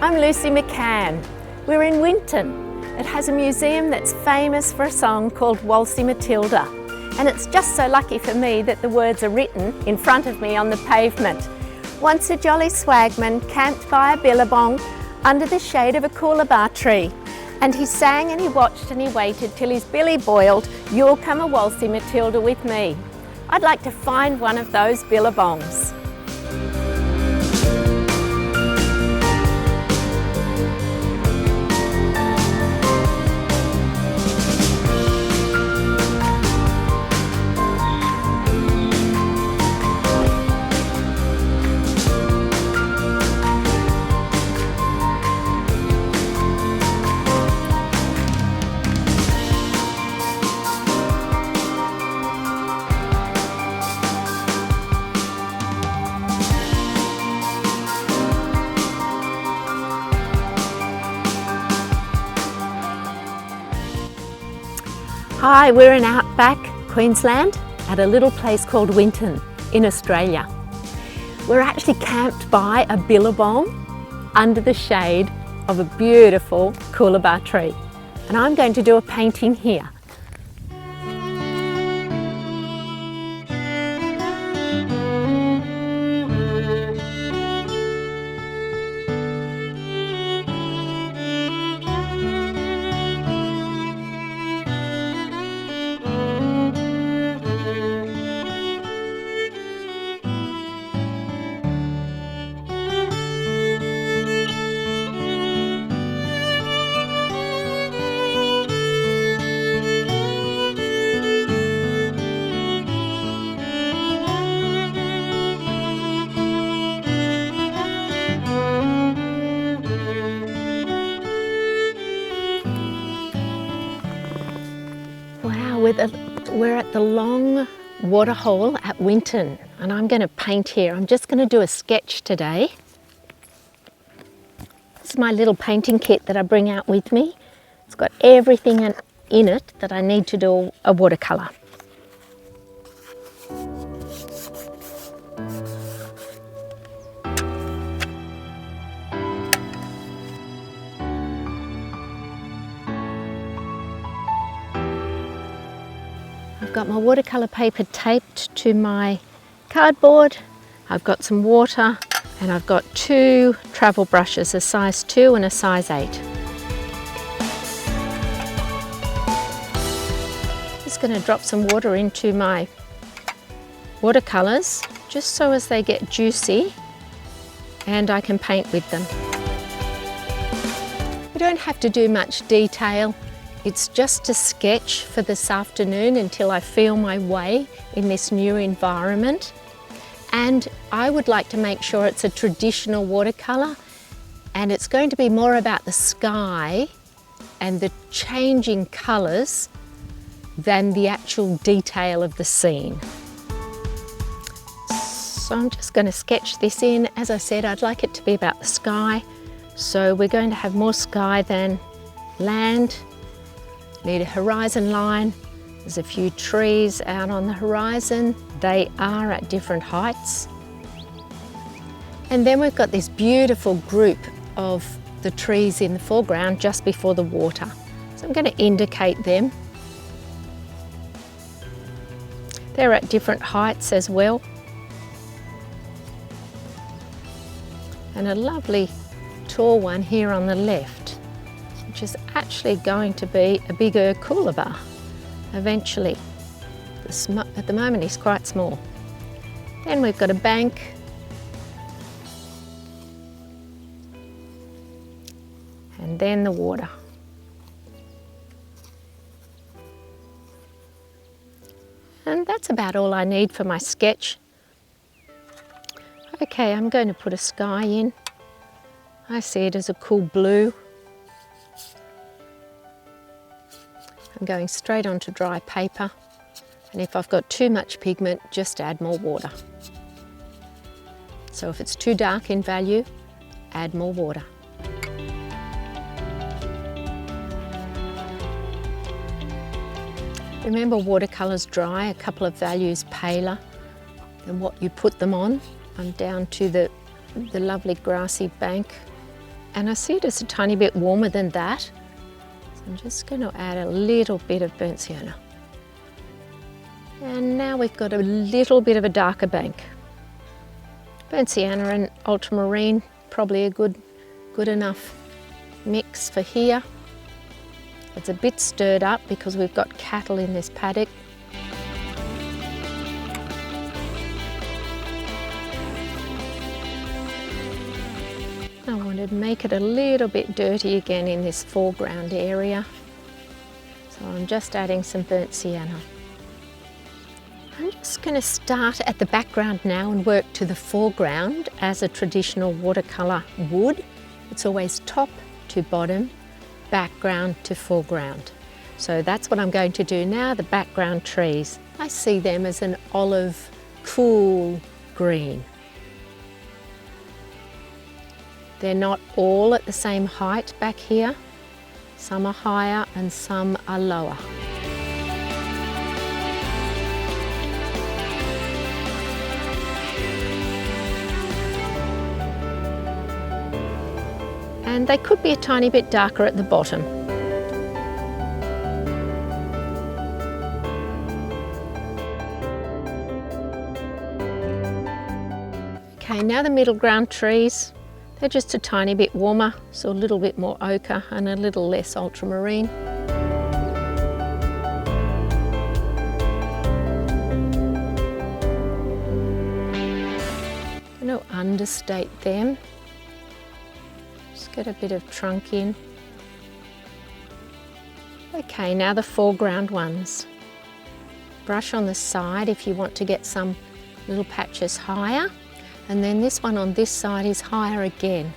I'm Lucy McCann. We're in Winton. It has a museum that's famous for a song called Waltzy Matilda. And it's just so lucky for me that the words are written in front of me on the pavement. Once a jolly swagman camped by a billabong under the shade of a coolabah tree. And he sang and he watched and he waited till his billy boiled, "You'll come a waltzy Matilda with me." I'd like to find one of those billabongs. Hi, we're in outback Queensland at a little place called Winton in Australia. We're actually camped by a billabong under the shade of a beautiful coolabah tree. And I'm going to do a painting here. Wow, we're at the long water hole at Winton, and I'm going to paint here. I'm just going to do a sketch today. This is my little painting kit that I bring out with me. It's got everything in it that I need to do a watercolour. I've got my watercolour paper taped to my cardboard. I've got some water and I've got 2 travel brushes, a size 2 and a size 8. Just going to drop some water into my watercolours just so as they get juicy and I can paint with them. We don't have to do much detail. It's just a sketch for this afternoon until I feel my way in this new environment. And I would like to make sure it's a traditional watercolour, and it's going to be more about the sky and the changing colours than the actual detail of the scene. So I'm just going to sketch this in. As I said, I'd like it to be about the sky. So we're going to have more sky than land. Need a horizon line. There's a few trees out on the horizon. They are at different heights. And then we've got this beautiful group of the trees in the foreground just before the water. So I'm going to indicate them. They're at different heights as well. And a lovely tall one here on the left, which is actually going to be a bigger coolabah eventually. At the moment he's quite small. Then we've got a bank. And then the water. And that's about all I need for my sketch. Okay, I'm going to put a sky in. I see it as a cool blue. I'm going straight onto dry paper, and if I've got too much pigment, just add more water. So if it's too dark in value, add more water. Remember, watercolours dry a couple of values paler than what you put them on. I'm down to the lovely grassy bank and I see it as a tiny bit warmer than that. So I'm just going to add a little bit of burnt sienna. And now we've got a little bit of a darker bank. Burnt sienna and ultramarine, probably a good enough mix for here. It's a bit stirred up because we've got cattle in this paddock. I want to make it a little bit dirty again in this foreground area. So I'm just adding some burnt sienna. I'm just going to start at the background now and work to the foreground as a traditional watercolour would. It's always top to bottom, background to foreground. So that's what I'm going to do now, the background trees. I see them as an olive, cool green. They're not all at the same height back here. Some are higher and some are lower. And they could be a tiny bit darker at the bottom. Okay, now the middle ground trees. They're just a tiny bit warmer, so a little bit more ochre and a little less ultramarine. I'm going to understate them. Just get a bit of trunk in. Okay, now the foreground ones. Brush on the side if you want to get some little patches higher. And then this one on this side is higher again.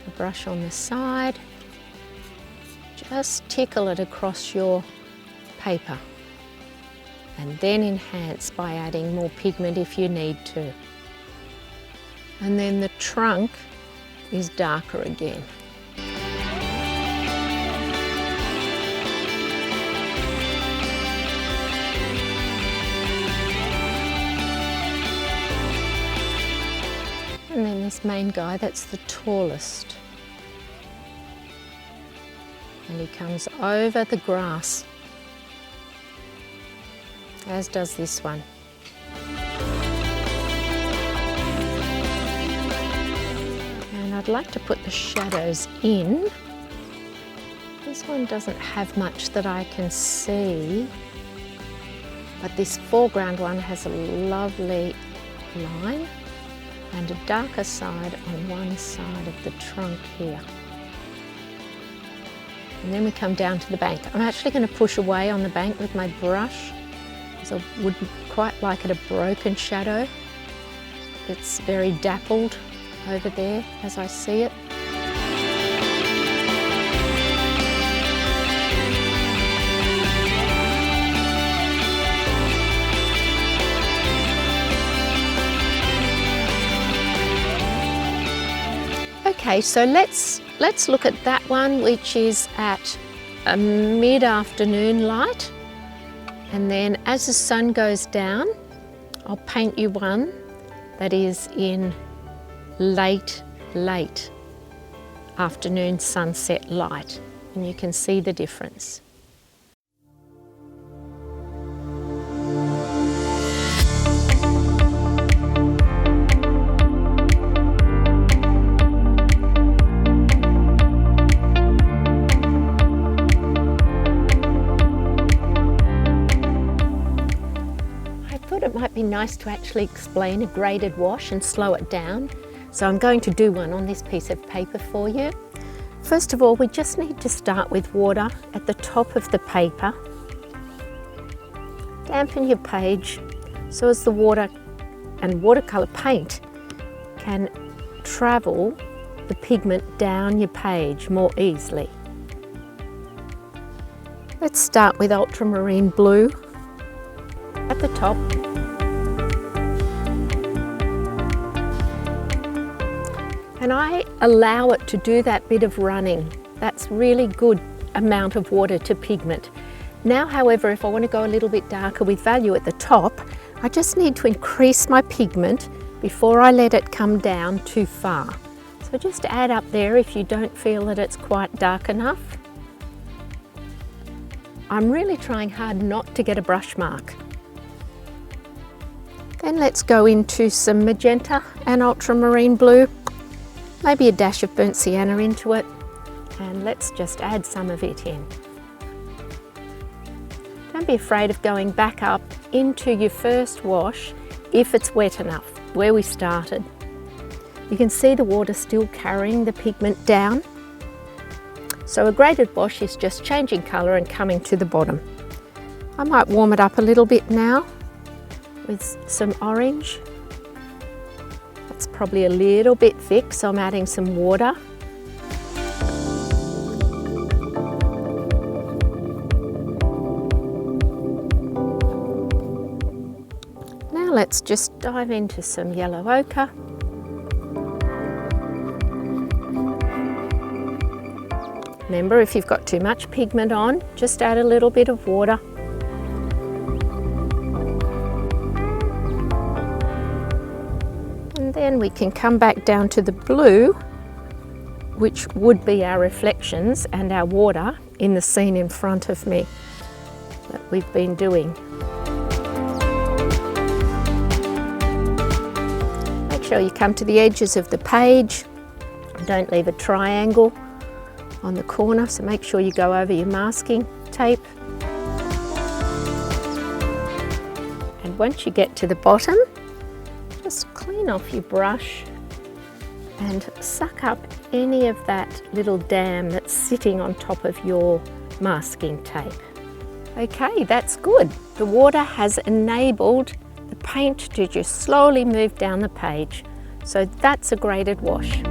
So brush on the side, just tickle it across your paper. And then enhance by adding more pigment if you need to. And then the trunk is darker again. And then this main guy, that's the tallest. And he comes over the grass, as does this one. And I'd like to put the shadows in. This one doesn't have much that I can see, but this foreground one has a lovely line and a darker side on one side of the trunk here. And then we come down to the bank. I'm actually going to push away on the bank with my brush, because I wouldn't quite like it a broken shadow. It's very dappled over there as I see it. Okay, so let's look at that one, which is at a mid-afternoon light. And then as the sun goes down, I'll paint you one that is in late afternoon sunset light. And you can see the difference. It might be nice to actually explain a graded wash and slow it down. So I'm going to do one on this piece of paper for you. First of all, we just need to start with water at the top of the paper. Dampen your page so as the water and watercolour paint can travel the pigment down your page more easily. Let's start with ultramarine blue at the top. And I allow it to do that bit of running. That's really good amount of water to pigment. Now, however, if I want to go a little bit darker with value at the top, I just need to increase my pigment before I let it come down too far. So So just add up there if you don't feel that it's quite dark enough. I'm really trying hard not to get a brush mark. Then let's go into some magenta and ultramarine blue, maybe a dash of burnt sienna into it, and let's just add some of it in. Don't be afraid of going back up into your first wash if it's wet enough, where we started. You can see the water still carrying the pigment down. So a graded wash is just changing colour and coming to the bottom. I might warm it up a little bit now with some orange. That's probably a little bit thick, so I'm adding some water. Now let's just dive into some yellow ochre. Remember, if you've got too much pigment on, just add a little bit of water. And then we can come back down to the blue, which would be our reflections and our water in the scene in front of me that we've been doing. Make sure you come to the edges of the page. Don't leave a triangle on the corner, so make sure you go over your masking tape. And once you get to the bottom, just clean off your brush and suck up any of that little dam that's sitting on top of your masking tape. Okay, that's good. The water has enabled the paint to just slowly move down the page. So that's a graded wash.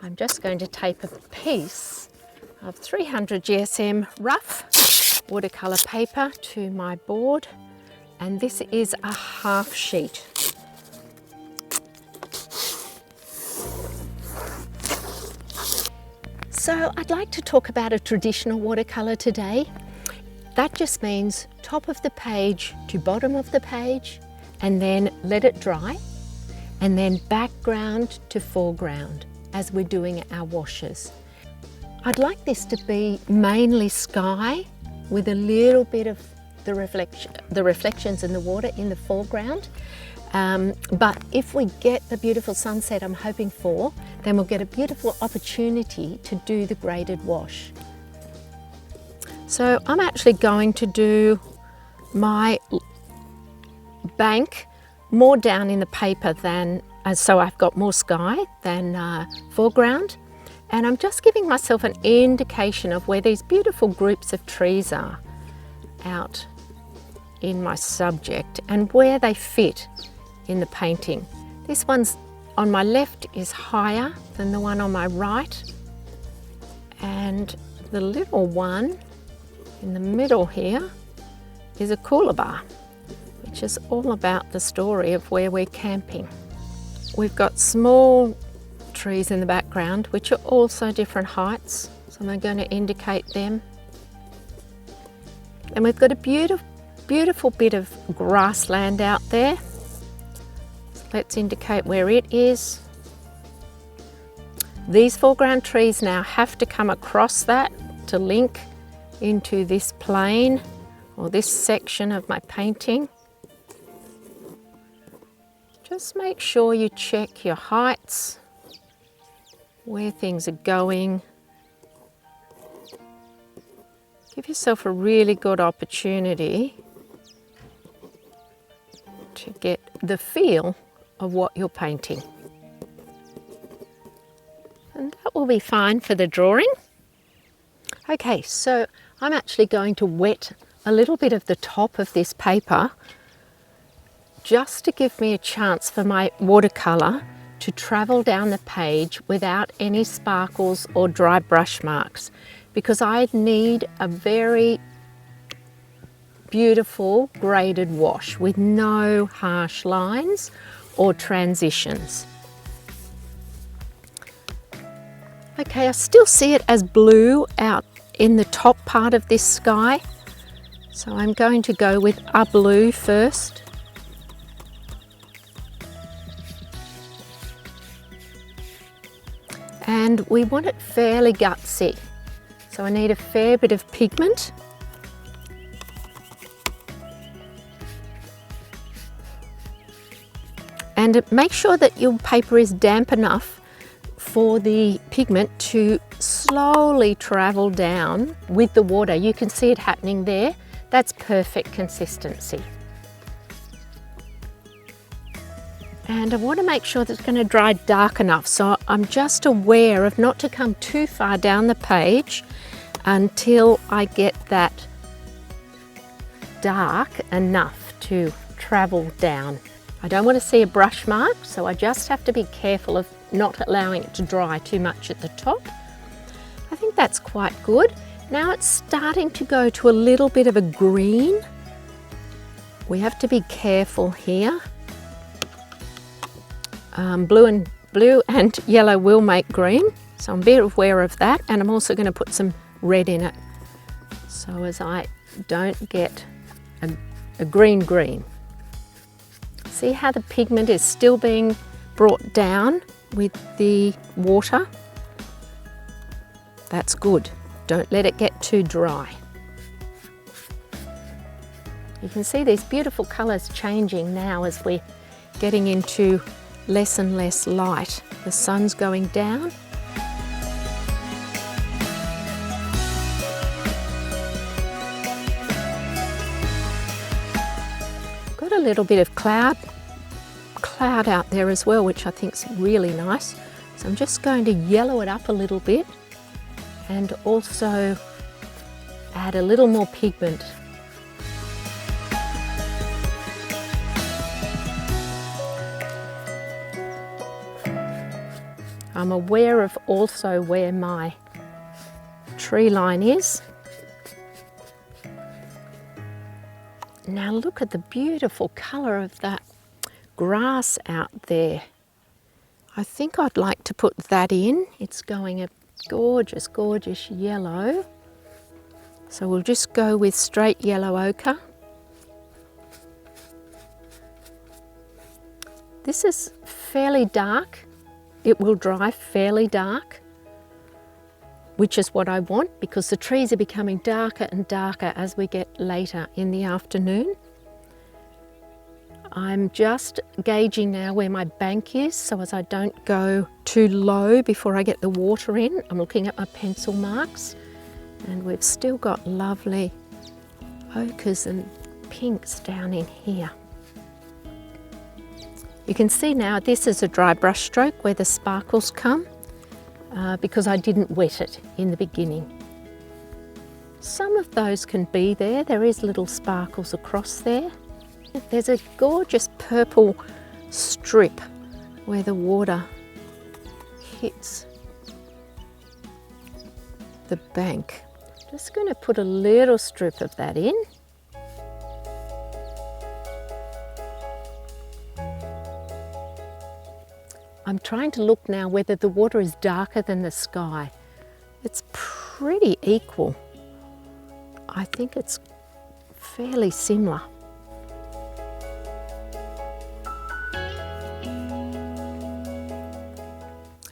I'm just going to tape a piece of 300 GSM rough watercolour paper to my board, and this is a half sheet. So I'd like to talk about a traditional watercolour today. That just means top of the page to bottom of the page, and then let it dry, and then background to foreground as we're doing our washes. I'd like this to be mainly sky with a little bit of the reflections in the water in the foreground. But if we get the beautiful sunset I'm hoping for, then we'll get a beautiful opportunity to do the graded wash. So I'm actually going to do my bank more down in the paper than so I've got more sky than foreground, and I'm just giving myself an indication of where these beautiful groups of trees are out in my subject and where they fit in the painting. This one's on my left is higher than the one on my right, and the little one in the middle here is a coolabah, which is all about the story of where we're camping. We've got small trees in the background, which are also different heights, so I'm going to indicate them. And we've got a beautiful bit of grassland out there. So let's indicate where it is. These foreground trees now have to come across that to link into this plane or this section of my painting. Just make sure you check your heights, where things are going. Give yourself a really good opportunity to get the feel of what you're painting. And that will be fine for the drawing. Okay, so I'm actually going to wet a little bit of the top of this paper just to give me a chance for my watercolour to travel down the page without any sparkles or dry brush marks, because I need a very beautiful graded wash with no harsh lines or transitions. Okay, I still see it as blue out in the top part of this sky. So I'm going to go with a blue first. And we want it fairly gutsy. So I need a fair bit of pigment. And make sure that your paper is damp enough for the pigment to slowly travel down with the water. You can see it happening there. That's perfect consistency. And I want to make sure that it's going to dry dark enough, so I'm just aware of not to come too far down the page until I get that dark enough to travel down. I don't want to see a brush mark, so I just have to be careful of not allowing it to dry too much at the top. I think that's quite good. Now it's starting to go to a little bit of a green. We have to be careful here. Blue and yellow will make green, so I'm very aware of that, and I'm also going to put some red in it so as I don't get a green. See how the pigment is still being brought down with the water? That's good. Don't let it get too dry. You can see these beautiful colours changing now as we're getting into less and less light. The sun's going down. Got a little bit of cloud out there as well, which I think is really nice. So I'm just going to yellow it up a little bit and also add a little more pigment. I'm aware of also where my tree line is. Now look at the beautiful colour of that grass out there. I think I'd like to put that in. It's going a gorgeous, gorgeous yellow. So we'll just go with straight yellow ochre. This is fairly dark. It will dry fairly dark, which is what I want because the trees are becoming darker and darker as we get later in the afternoon. I'm just gauging now where my bank is so as I don't go too low before I get the water in. I'm looking at my pencil marks and we've still got lovely ochres and pinks down in here. You can see now this is a dry brush stroke where the sparkles come because I didn't wet it in the beginning. Some of those can be there. There is little sparkles across there. There's a gorgeous purple strip where the water hits the bank. Just going to put a little strip of that in. I'm trying to look now whether the water is darker than the sky. It's pretty equal. I think it's fairly similar.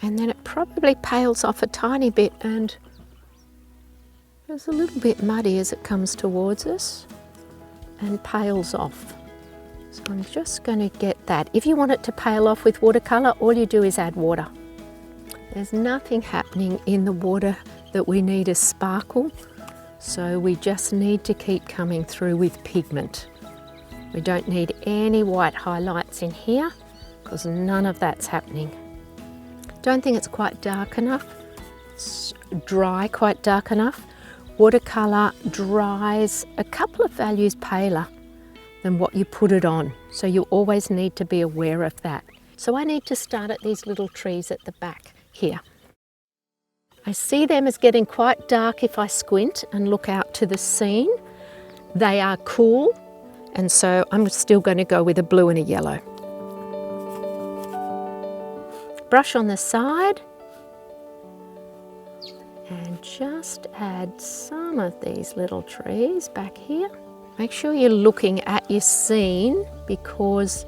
And then it probably pales off a tiny bit and it's a little bit muddy as it comes towards us and pales off. So I'm just going to get that. If you want it to pale off with watercolour, all you do is add water. There's nothing happening in the water that we need a sparkle, so we just need to keep coming through with pigment. We don't need any white highlights in here because none of that's happening. Don't think it's quite dark enough. It's dry quite dark enough. Watercolour dries a couple of values paler than what you put it on, so you always need to be aware of that. So I need to start at these little trees at the back here. I see them as getting quite dark if I squint and look out to the scene. They are cool, and so I'm still going to go with a blue and a yellow. Brush on the side and just add some of these little trees back here. Make sure you're looking at your scene because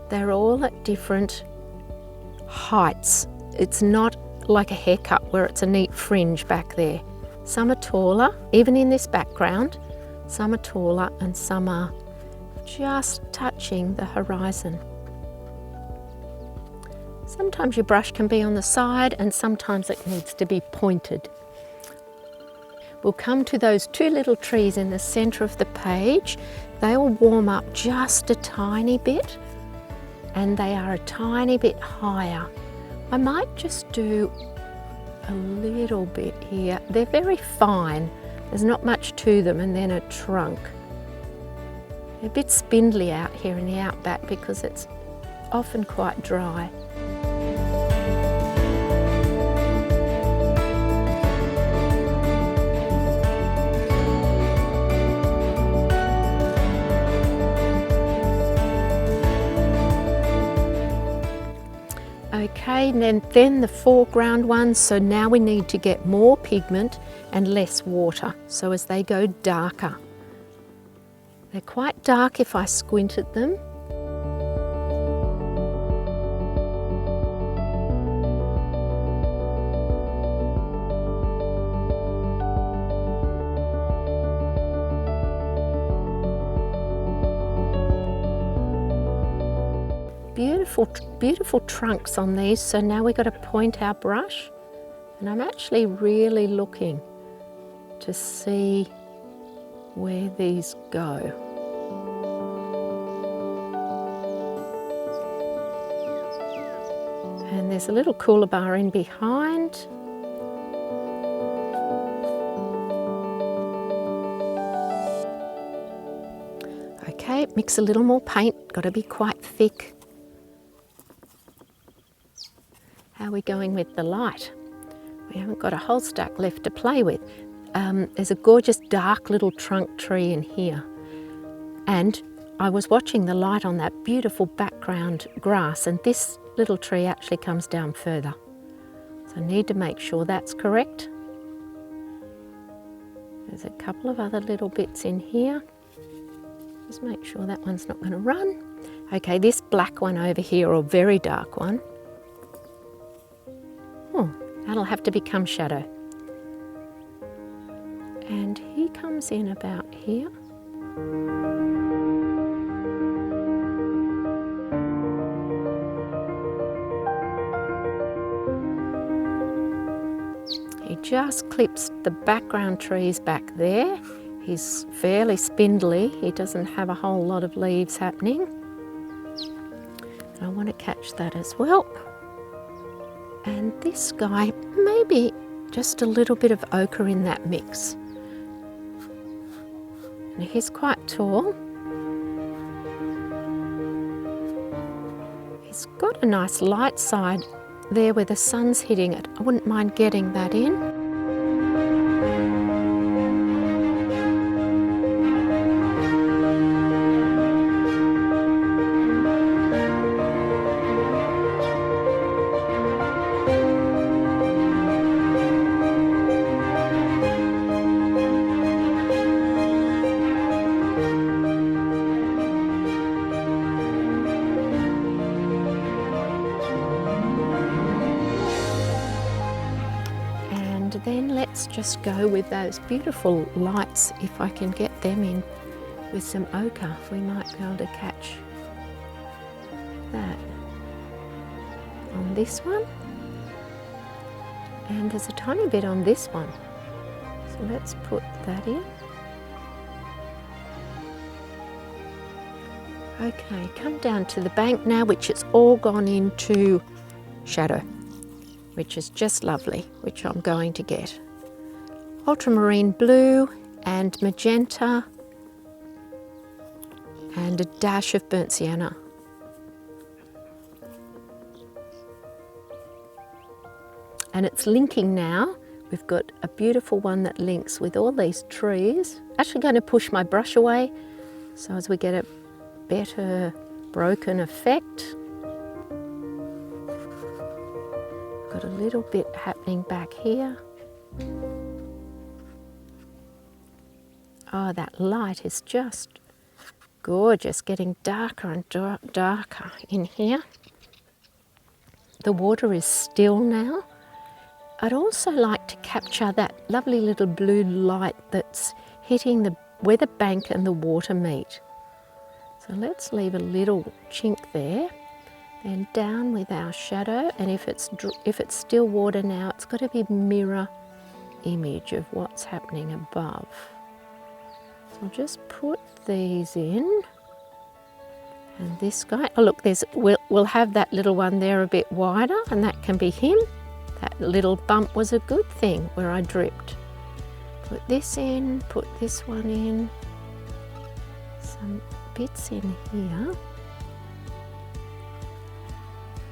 they're all at different heights. It's not like a haircut where it's a neat fringe back there. Some are taller, even in this background. Some are taller and some are just touching the horizon. Sometimes your brush can be on the side and sometimes it needs to be pointed. We'll come to those two little trees in the centre of the page. They'll warm up just a tiny bit and they are a tiny bit higher. I might just do a little bit here. They're very fine. There's not much to them, and then a trunk. They're a bit spindly out here in the outback because it's often quite dry. Okay, and then the foreground ones, so now we need to get more pigment and less water, so as they go darker. They're quite dark if I squint at them. Beautiful trunks on these, so now we've got to point our brush, and I'm actually really looking to see where these go. And there's a little cooler bar in behind. Okay, mix a little more paint, got to be quite thick. How are we going with the light? We haven't got a whole stack left to play with. There's a gorgeous dark little trunk tree in here. And I was watching the light on that beautiful background grass, and this little tree actually comes down further. So I need to make sure that's correct. There's a couple of other little bits in here. Just make sure that one's not going to run. Okay, this black one over here, or very dark one, oh, that'll have to become shadow. And he comes in about here. He just clips the background trees back there. He's fairly spindly. He doesn't have a whole lot of leaves happening. And I want to catch that as well. And this guy, maybe just a little bit of ochre in that mix. And he's quite tall. He's got a nice light side there where the sun's hitting it. I wouldn't mind getting that in. Then let's just go with those beautiful lights. If I can get them in with some ochre, we might be able to catch that on this one. And there's a tiny bit on this one. So let's put that in. Okay, come down to the bank now, which has all gone into shadow, which is just lovely, which I'm going to get. Ultramarine blue and magenta and a dash of burnt sienna. And it's linking now. We've got a beautiful one that links with all these trees. Actually going to push my brush away so as we get a better broken effect. Got a little bit happening back here. Oh, that light is just gorgeous, getting darker and darker in here. The water is still now. I'd also like to capture that lovely little blue light that's hitting where the bank and the water meet. So let's leave a little chink there, then down with our shadow, and if it's still water now, it's got to be mirror image of what's happening above. So I'll just put these in. And this guy, oh look, we'll have that little one there a bit wider, and that can be him. That little bump was a good thing where I dripped. Put this in, put this one in, some bits in here.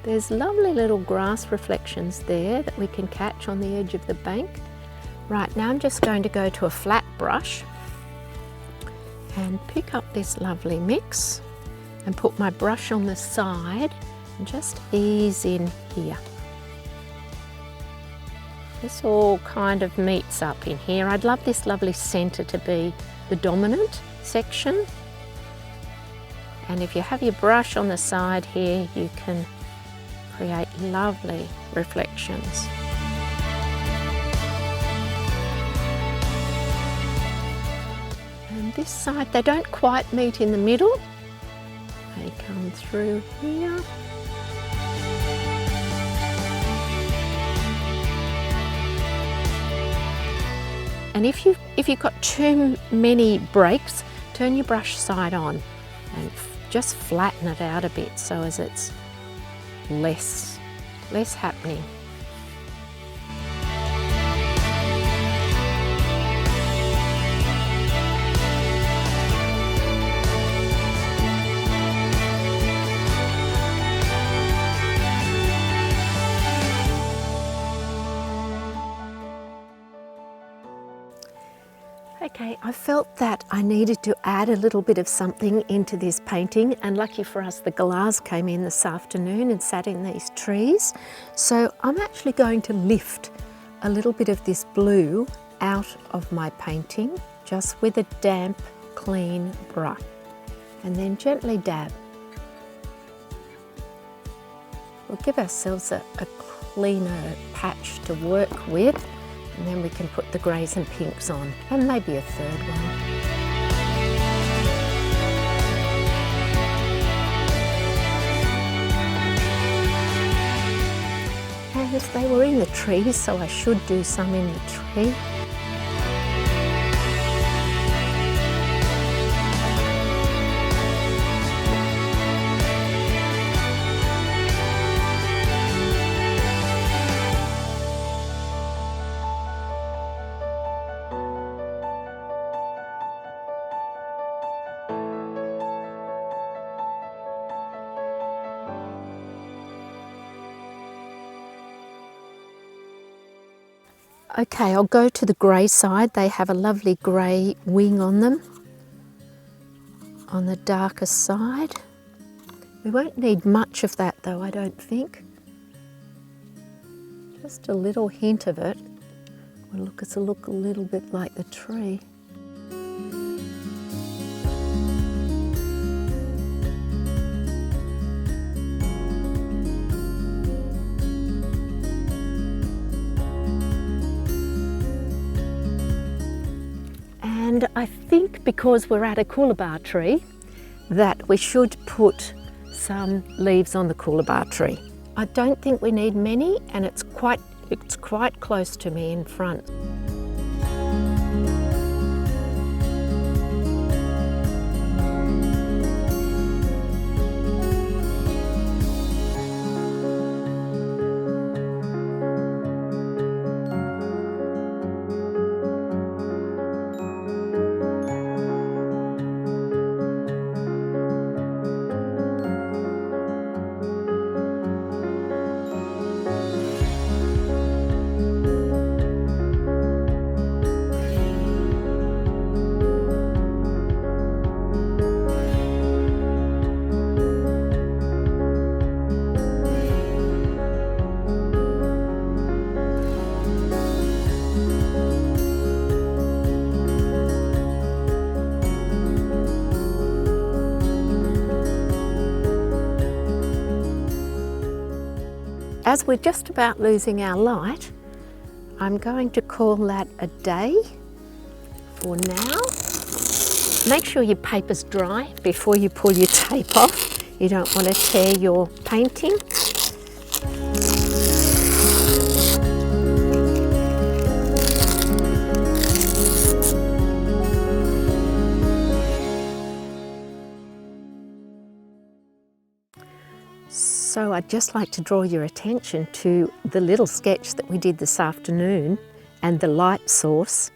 There's lovely little grass reflections there that we can catch on the edge of the bank. Right, now I'm just going to go to a flat brush and pick up this lovely mix and put my brush on the side and just ease in here. This all kind of meets up in here. I'd love this lovely centre to be the dominant section. And if you have your brush on the side here, you can create lovely reflections. And this side, they don't quite meet in the middle. They come through here. And if you've got too many breaks, turn your brush side on and just flatten it out a bit so as it's less happening. Okay, I felt that I needed to add a little bit of something into this painting, and lucky for us the glass came in this afternoon and sat in these trees. So I'm actually going to lift a little bit of this blue out of my painting just with a damp, clean brush, and then gently dab. We'll give ourselves a cleaner patch to work with. And then we can put the greys and pinks on, and maybe a third one. And they were in the trees, so I should do some in the tree. Okay, I'll go to the grey side. They have a lovely grey wing on them, on the darker side. We won't need much of that though, I don't think. Just a little hint of it will look a little bit like the tree. And I think because we're at a coolabah tree that we should put some leaves on the coolabah tree. I don't think we need many, and it's quite close to me in front. as we're just about losing our light, I'm going to call that a day for now. Make sure your paper's dry before you pull your tape off. You don't want to tear your painting. So I'd just like to draw your attention to the little sketch that we did this afternoon and the light source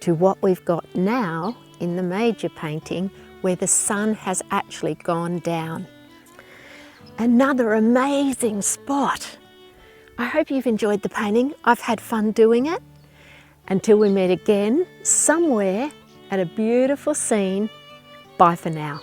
to what we've got now in the major painting where the sun has actually gone down. Another amazing spot. I hope you've enjoyed the painting. I've had fun doing it. Until we meet again, somewhere at a beautiful scene, bye for now.